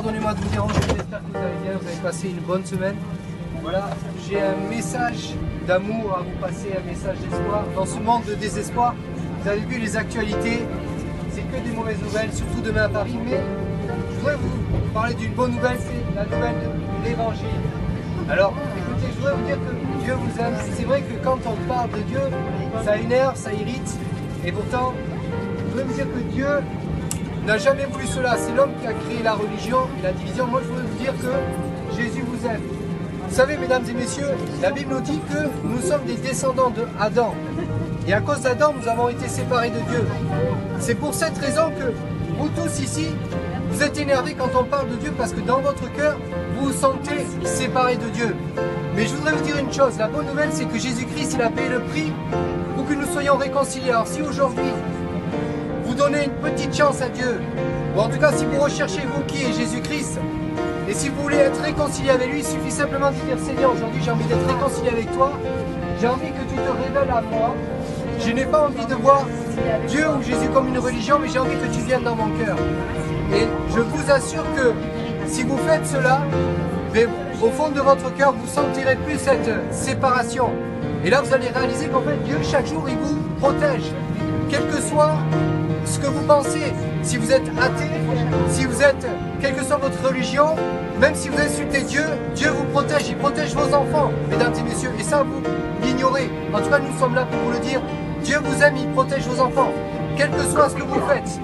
pardonnez-moi de vous déranger, j'espère que vous allez bien, vous avez passé une bonne semaine. Voilà, j'ai un message d'amour à vous passer, un message d'espoir. Dans ce monde de désespoir, vous avez vu les actualités, c'est que des mauvaises nouvelles, surtout demain à Paris, mais je voudrais vous parler d'une bonne nouvelle, c'est la nouvelle de l'Évangile. Alors, écoutez, je voudrais vous dire que Dieu vous aime. C'est vrai que quand on parle de Dieu, ça énerve, ça irrite, et pourtant, je voudrais vous dire que Dieu n'a jamais voulu cela. C'est l'homme qui a créé la religion et la division. Moi, je voudrais vous dire que Jésus vous aime. Vous savez, mesdames et messieurs, la Bible nous dit que nous sommes des descendants d'Adam. Et à cause d'Adam, nous avons été séparés de Dieu. C'est pour cette raison que vous tous ici, vous êtes énervés quand on parle de Dieu parce que dans votre cœur, vous vous sentez séparés de Dieu. Mais je voudrais vous dire une chose, la bonne nouvelle, c'est que Jésus-Christ, il a payé le prix pour que nous soyons réconciliés. Alors si aujourd'hui, vous donnez une petite chance à Dieu, ou en tout cas si vous recherchez vous qui est Jésus-Christ, et si vous voulez être réconcilié avec lui, il suffit simplement de dire Seigneur, aujourd'hui j'ai envie d'être réconcilié avec toi, j'ai envie que tu te révèles à moi, je n'ai pas envie de voir Dieu ou Jésus comme une religion, mais j'ai envie que tu viennes dans mon cœur. Et je vous assure que si vous faites cela, mais au fond de votre cœur, vous ne sentirez plus cette séparation. Et là, vous allez réaliser qu'en fait, Dieu, chaque jour, il vous protège. Quel que soit ce que vous pensez, si vous êtes athée, si vous êtes, quelle que soit votre religion, même si vous insultez Dieu, Dieu vous protège, il protège vos enfants, mesdames et messieurs. Et ça, vous l'ignorez. En tout cas, nous sommes là pour vous le dire. Dieu vous aime, il protège vos enfants, quel que soit ce que vous faites.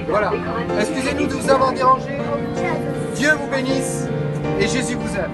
Voilà. Excusez-nous de vous avoir dérangé. Dieu vous bénisse et Jésus vous aime.